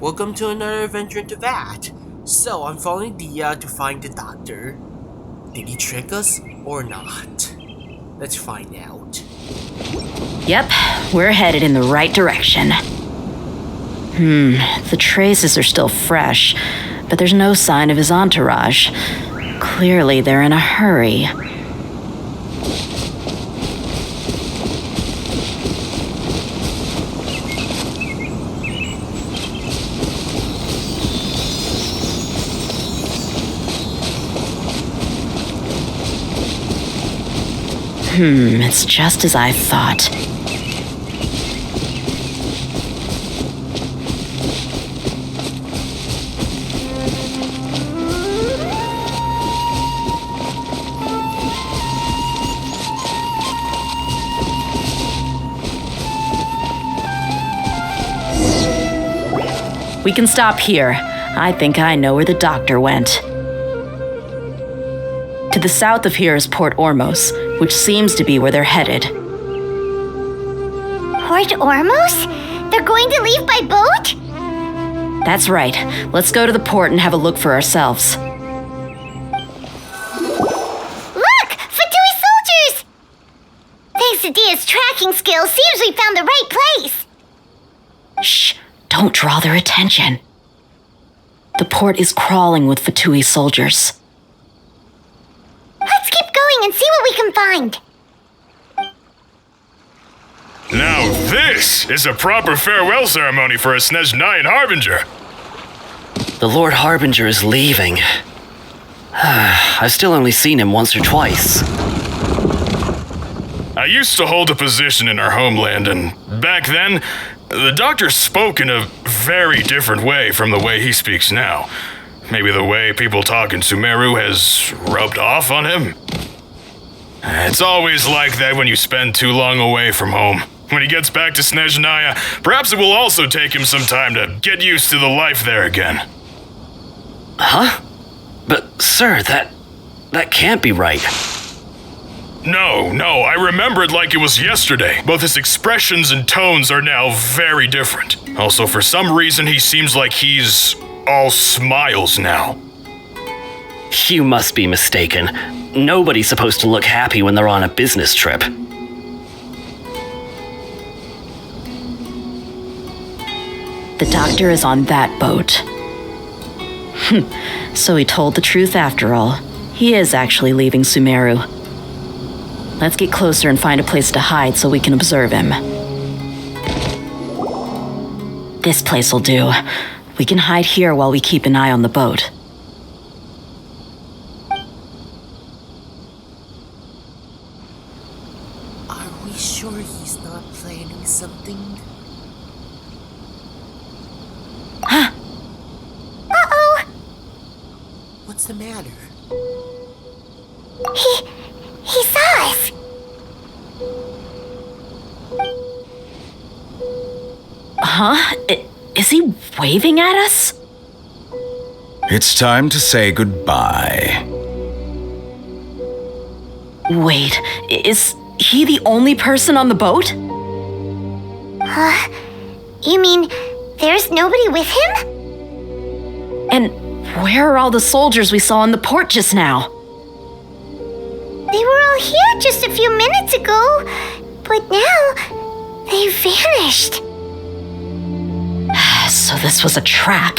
Welcome to another adventure into that. So, I'm following Dehya to find the doctor. Did he trick us or not? Let's find out. Yep, we're headed in the right direction. The traces are still fresh, but there's no sign of his entourage. Clearly, they're in a hurry. It's just as I thought. We can stop here. I think I know where the doctor went. To the south of here is Port Ormos, which seems to be where they're headed. Port Ormos? They're going to leave by boat? That's right. Let's go to the port and have a look for ourselves. Look! Fatui soldiers! Thanks to Dehya's tracking skills, seems we found the right place. Shh! Don't draw their attention. The port is crawling with Fatui soldiers. Let's keep going and see what we can find. Now this is a proper farewell ceremony for a Snezhnayan Harbinger. The Lord Harbinger is leaving. I've still only seen him once or twice. I used to hold a position in our homeland, and back then, the doctor spoke in a very different way from the way he speaks now. Maybe the way people talk in Sumeru has rubbed off on him. It's always like that when you spend too long away from home. When he gets back to Snezhnaya, perhaps it will also take him some time to get used to the life there again. Huh? But, sir, that can't be right. No, I remember it like it was yesterday. Both his expressions and tones are now very different. Also, for some reason, he seems like he's all smiles now. You must be mistaken. Nobody's supposed to look happy when they're on a business trip. The doctor is on that boat. So he told the truth after all. He is actually leaving Sumeru. Let's get closer and find a place to hide so we can observe him. This place will do. We can hide here while we keep an eye on the boat. Are we sure he's not planning something? Huh? Uh-oh! What's the matter? He saw us. Huh? Is he waving at us? It's time to say goodbye. Wait, is he the only person on the boat? You mean there's nobody with him? And where are all the soldiers we saw in the port just now? They were all here just a few minutes ago, but now they vanished. So this was a trap.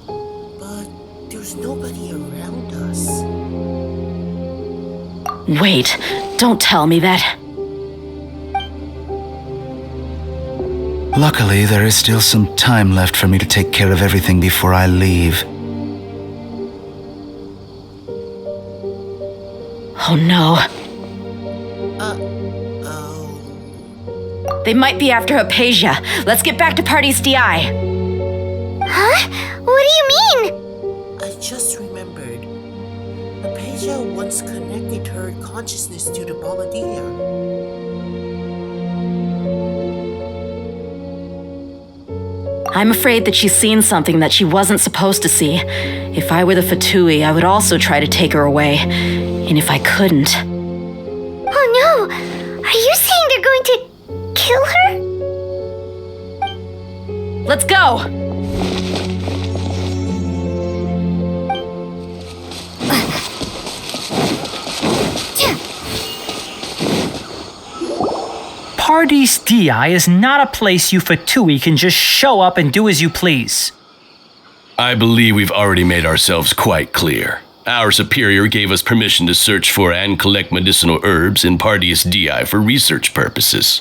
But there's nobody around us. Wait, don't tell me that. Luckily, there is still some time left for me to take care of everything before I leave. Oh no. Oh. They might be after Hypatia. Let's get back to Party's DI. Huh? What do you mean? I just remembered. Hypatia once connected her consciousness to the Balladeer. I'm afraid that she's seen something that she wasn't supposed to see. If I were the Fatui, I would also try to take her away. And if I couldn't... Oh no! Are you saying they're going to kill her? Let's go! Paradis Dehya is not a place you Fatui can just show up and do as you please. I believe we've already made ourselves quite clear. Our superior gave us permission to search for and collect medicinal herbs in Paradis Dehya for research purposes.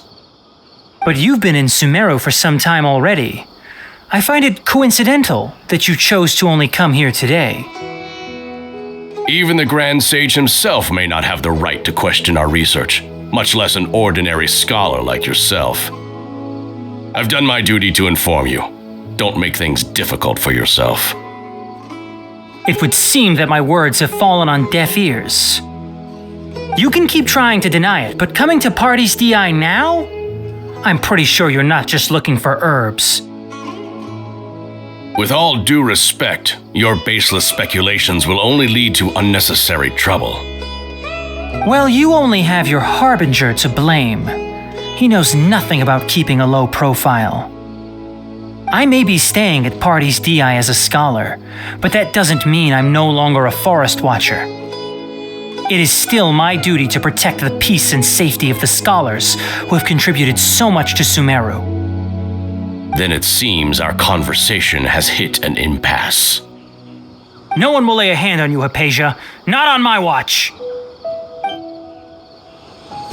But you've been in Sumeru for some time already. I find it coincidental that you chose to only come here today. Even the Grand Sage himself may not have the right to question our research, much less an ordinary scholar like yourself. I've done my duty to inform you. Don't make things difficult for yourself. It would seem that my words have fallen on deaf ears. You can keep trying to deny it, but coming to Paradis Dehya now? I'm pretty sure you're not just looking for herbs. With all due respect, your baseless speculations will only lead to unnecessary trouble. Well, you only have your Harbinger to blame. He knows nothing about keeping a low profile. I may be staying at Paradis Dehya as a scholar, but that doesn't mean I'm no longer a forest watcher. It is still my duty to protect the peace and safety of the scholars who have contributed so much to Sumeru. Then it seems our conversation has hit an impasse. No one will lay a hand on you, Hypatia. Not on my watch.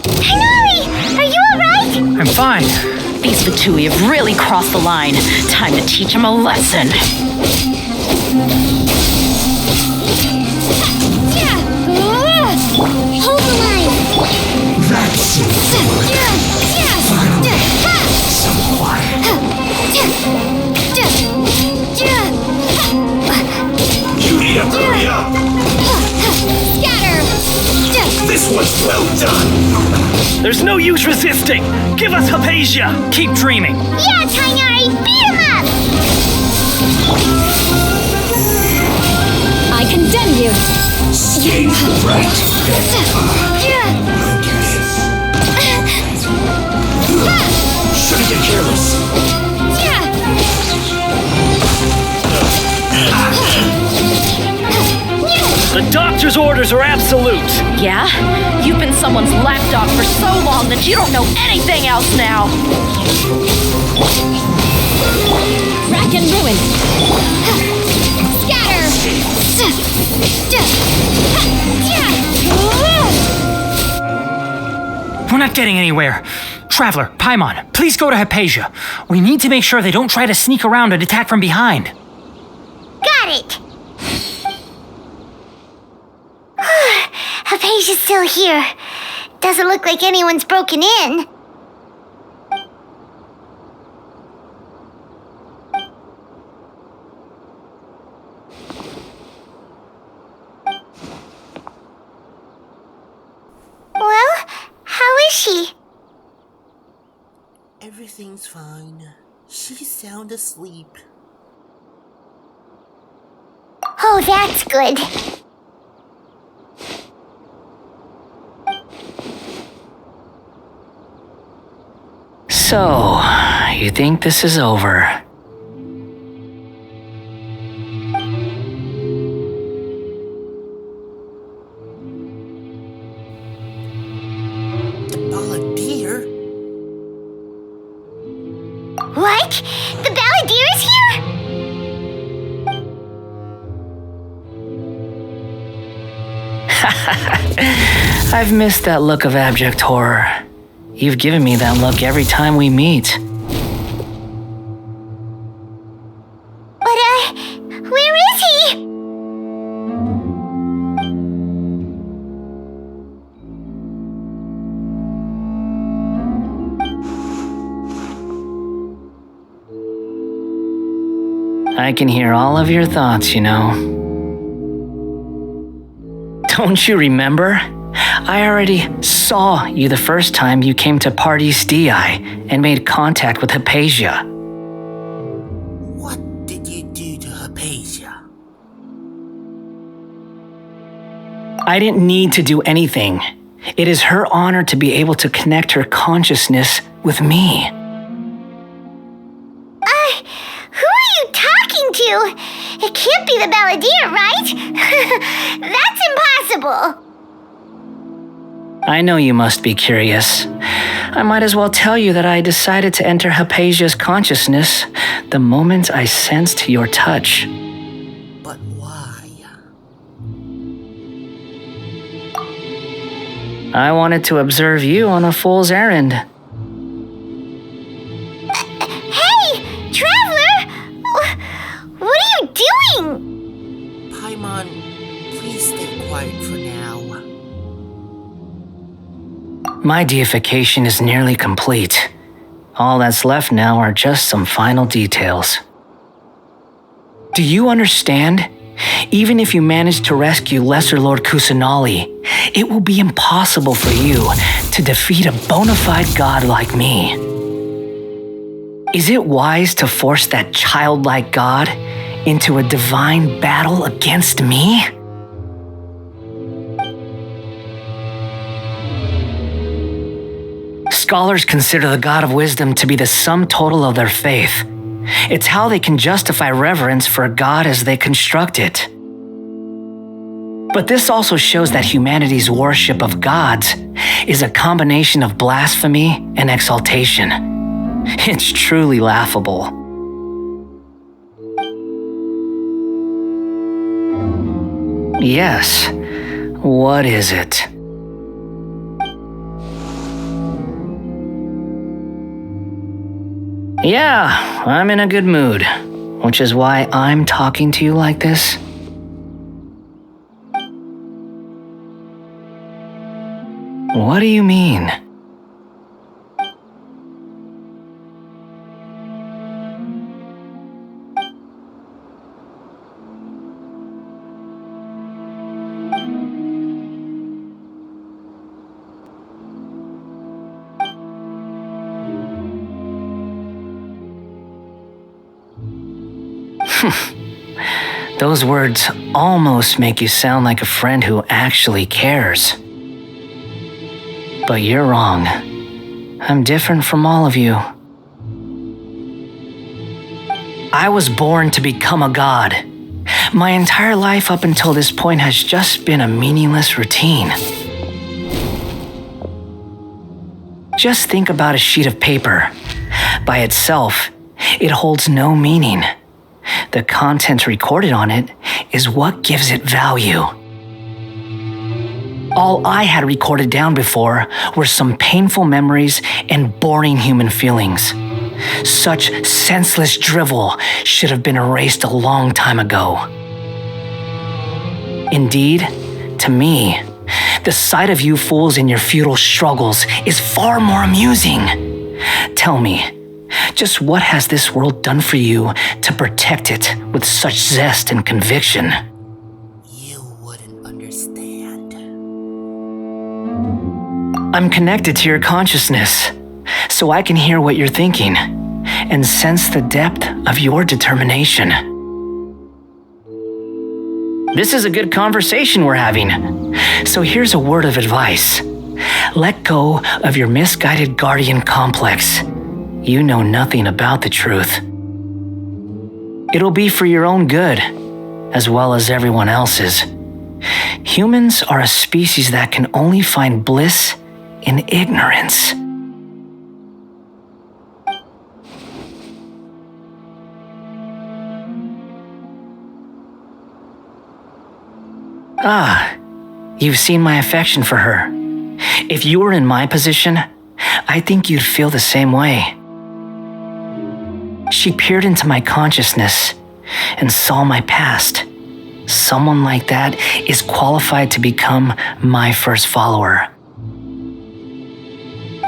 Hinari, are you alright? I'm fine. These Fatui have really crossed the line. Time to teach them a lesson. Hold the line. That's it. Some quiet. You need to hurry up. Scatter. This was well done. There's no use resisting. Give us Hypatia. Keep dreaming. Yeah, Hinari, beat him up. I condemn you. Stay right. Shouldn't get careless. The doctor's orders are absolute. Yeah? You've been someone's lapdog for so long that you don't know anything else now. Rack and ruin. We're not getting anywhere. Traveler, Paimon, please go to Hypatia. We need to make sure they don't try to sneak around and attack from behind. Got it. Hypatia's still here. Doesn't look like anyone's broken in. Well, how is she? Everything's fine. She's sound asleep. Oh, that's good. So, you think this is over? The balladeer? What? The balladeer is here? I've missed that look of abject horror. You've given me that look every time we meet. But, where is he? I can hear all of your thoughts, you know. Don't you remember? I already saw you the first time you came to Paradis Dehya and made contact with Hypatia. What did you do to Hypatia? I didn't need to do anything. It is her honor to be able to connect her consciousness with me. Who are you talking to? It can't be the balladeer, right? That's impossible. I know you must be curious. I might as well tell you that I decided to enter Hypatia's consciousness the moment I sensed your touch. But why? I wanted to observe you on a fool's errand. Hey, Traveler! What are you doing? Paimon, please stay quiet for now. My deification is nearly complete. All that's left now are just some final details. Do you understand? Even if you manage to rescue Lesser Lord Kusanali, it will be impossible for you to defeat a bona fide god like me. Is it wise to force that childlike god into a divine battle against me? Scholars consider the God of Wisdom to be the sum total of their faith. It's how they can justify reverence for a God as they construct it. But this also shows that humanity's worship of gods is a combination of blasphemy and exaltation. It's truly laughable. Yes, what is it? Yeah, I'm in a good mood, which is why I'm talking to you like this. What do you mean? Those words almost make you sound like a friend who actually cares. But you're wrong. I'm different from all of you. I was born to become a god. My entire life up until this point has just been a meaningless routine. Just think about a sheet of paper. By itself, it holds no meaning. The content recorded on it is what gives it value. All I had recorded down before were some painful memories and boring human feelings. Such senseless drivel should have been erased a long time ago. Indeed, to me, the sight of you fools in your futile struggles is far more amusing. Tell me, just what has this world done for you to protect it with such zest and conviction? You wouldn't understand. I'm connected to your consciousness, so I can hear what you're thinking and sense the depth of your determination. This is a good conversation we're having, so here's a word of advice. Let go of your misguided guardian complex. You know nothing about the truth. It'll be for your own good, as well as everyone else's. Humans are a species that can only find bliss in ignorance. Ah, you've seen my affection for her. If you were in my position, I think you'd feel the same way. She peered into my consciousness and saw my past. Someone like that is qualified to become my first follower.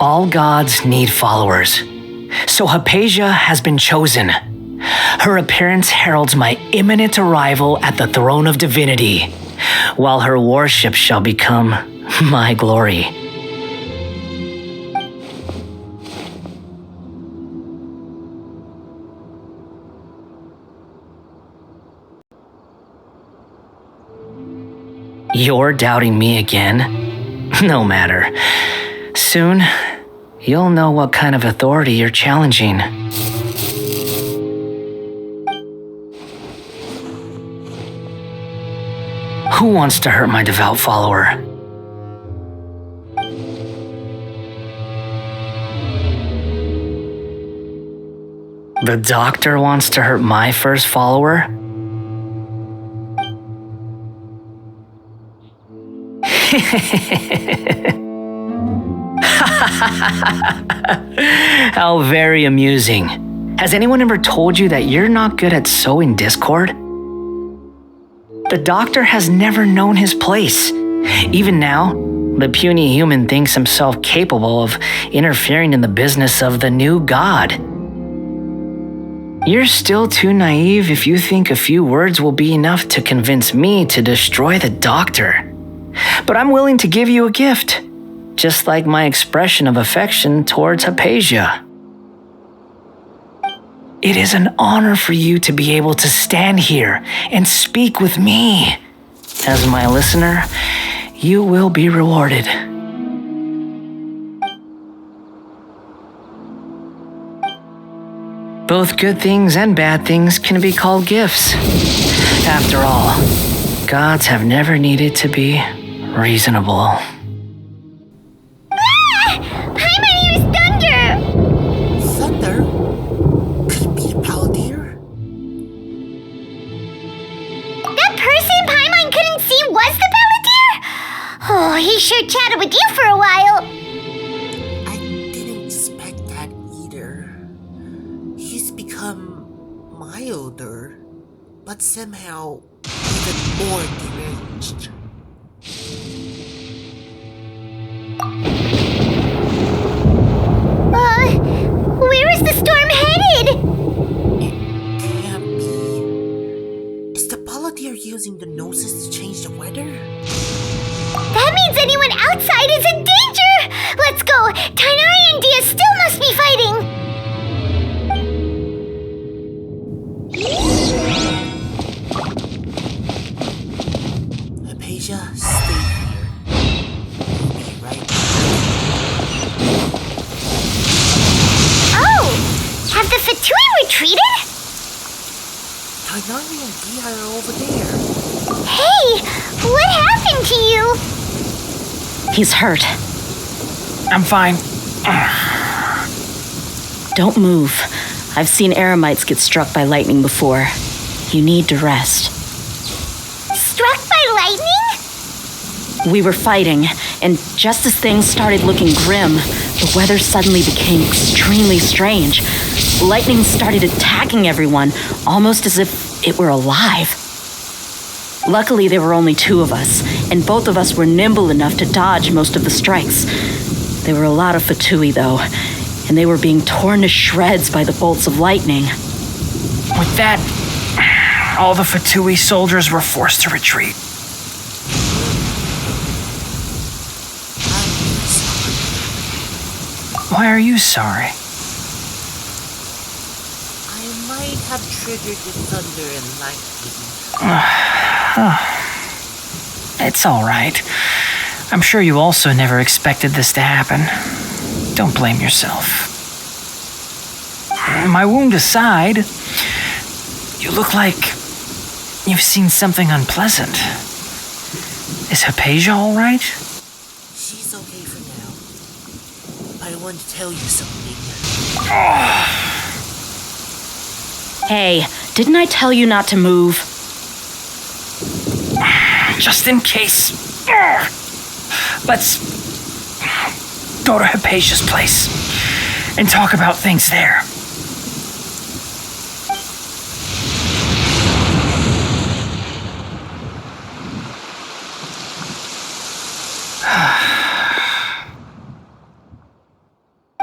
All gods need followers, so Hypatia has been chosen. Her appearance heralds my imminent arrival at the throne of divinity, while her worship shall become my glory. You're doubting me again? No matter. Soon, you'll know what kind of authority you're challenging. Who wants to hurt my devout follower? The doctor wants to hurt my first follower? How very amusing. Has anyone ever told you that you're not good at sowing discord? The doctor has never known his place. Even now, the puny human thinks himself capable of interfering in the business of the new god. You're still too naive if you think a few words will be enough to convince me to destroy the doctor. But I'm willing to give you a gift, just like my expression of affection towards Hypatia. It is an honor for you to be able to stand here and speak with me. As my listener, you will be rewarded. Both good things and bad things can be called gifts. After all, gods have never needed to be reasonable. Paimon hears thunder! Thunder? Could it be a palantir? That person Paimon couldn't see was the Palantir? Oh, he sure chatted with you for a while. I didn't expect that either. He's become milder, but somehow even more deranged. Where is the storm headed? It can't be. Is the palantir using the noses to change the weather? That means anyone outside is in danger! Let's go! Tainari and Dehya still must be fighting! Hypatia, stay here. We'll be right back. Oh! Have the Fatui retreated? Tainari and Dehya are over there. Hey! What happened to you? He's hurt. I'm fine. Don't move. I've seen eremites get struck by lightning before. You need to rest. Struck by lightning? We were fighting, and just as things started looking grim, the weather suddenly became extremely strange. Lightning started attacking everyone, almost as if it were alive. Luckily, there were only two of us, and both of us were nimble enough to dodge most of the strikes. There were a lot of Fatui, though, and they were being torn to shreds by the bolts of lightning. With that, all the Fatui soldiers were forced to retreat. Why are you sorry? I might have triggered the thunder and lightning. It's all right. I'm sure you also never expected this to happen. Don't blame yourself. My wound aside, you look like you've seen something unpleasant. Is Hypatia all right? She's okay for now. I want to tell you something. Hey, didn't I tell you not to move? Just in case. Let's go to Hypatia's place and talk about things there.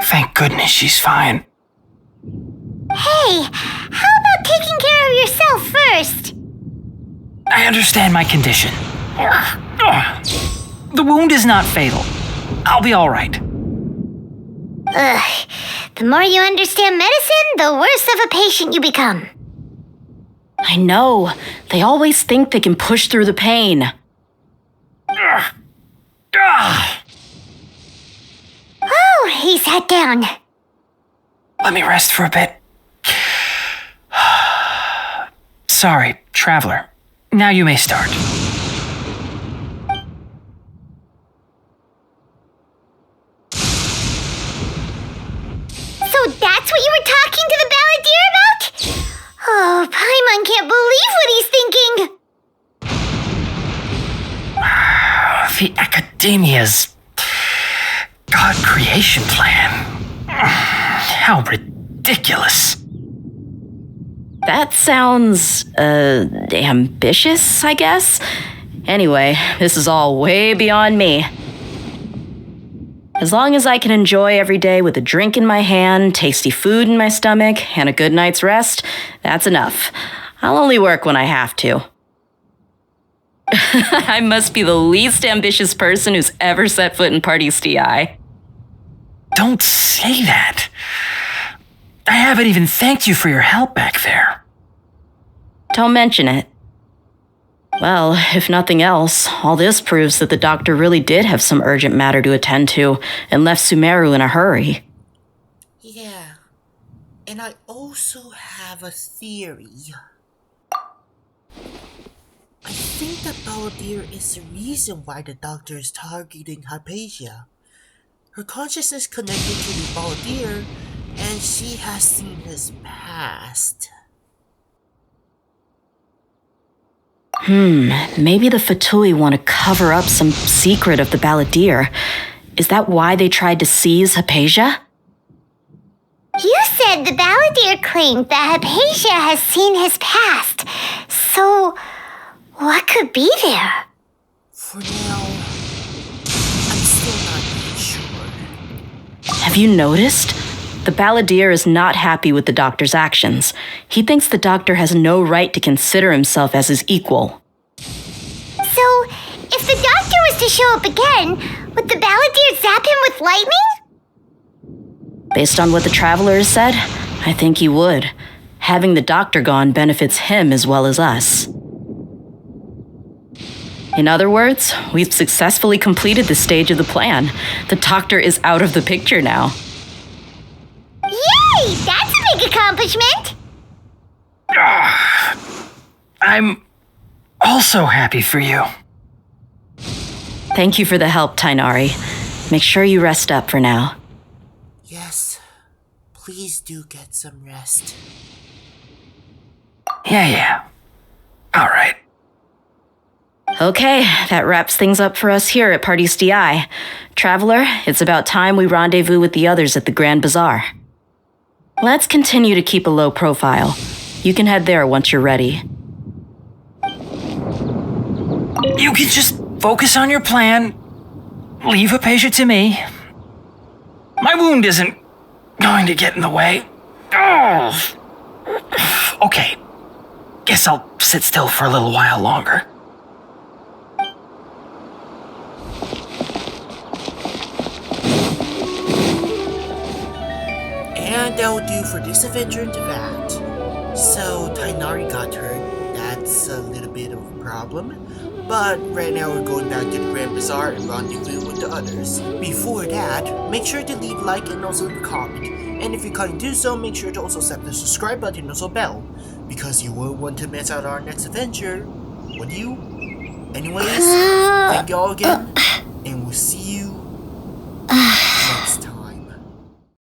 Thank goodness she's fine. Hey, how about taking care of yourself first? I understand my condition. The wound is not fatal. I'll be all right. Ugh. The more you understand medicine, the worse of a patient you become. I know. They always think they can push through the pain. Oh, he sat down. Let me rest for a bit. Sorry, traveler. Now you may start. So that's what you were talking to the balladeer about? the Academia's God creation plan. How ridiculous. That sounds, ambitious, I guess? Anyway, this is all way beyond me. As long as I can enjoy every day with a drink in my hand, tasty food in my stomach, and a good night's rest, that's enough. I'll only work when I have to. I must be the least ambitious person who's ever set foot in Party's DI. Don't say that. I haven't even thanked you for your help back there. Don't mention it. Well, if nothing else, all this proves that the doctor really did have some urgent matter to attend to and left Sumeru in a hurry. Yeah, and I also have a theory. I think the Balladeer is the reason why the doctor is targeting Hypatia. Her consciousness connected to the Balladeer, and she has seen his past. Maybe the Fatui want to cover up some secret of the Balladeer. Is that why they tried to seize Hypatia? You said the Balladeer claimed that Hypatia has seen his past. So, what could be there? For now, I'm still not really sure. Have you noticed? The Balladeer is not happy with the doctor's actions. He thinks the doctor has no right to consider himself as his equal. So, if the doctor was to show up again, would the Balladeer zap him with lightning? Based on what the Traveler has said, I think he would. Having the doctor gone benefits him as well as us. In other words, we've successfully completed this stage of the plan. The doctor is out of the picture now. Yay! That's a big accomplishment! I'm also happy for you. Thank you for the help, Tainari. Make sure you rest up for now. Yes, please do get some rest. Yeah. All right. Okay, that wraps things up for us here at Party's DI. Traveler, it's about time we rendezvous with the others at the Grand Bazaar. Let's continue to keep a low profile. You can head there once you're ready. You can just focus on your plan. Leave Hypatia to me. My wound isn't going to get in the way. Oh. Okay. Guess I'll sit still for a little while longer. And that'll do for this adventure into that. So, Tainari got hurt. That's a little bit of a problem. But right now we're going back to the Grand Bazaar and rendezvous with the others. Before that, make sure to leave a like and also leave a comment. And if you can't do so, make sure to also set the subscribe button and also bell. Because you won't want to miss out our next adventure, would you? Anyways, thank you all again, and we'll see you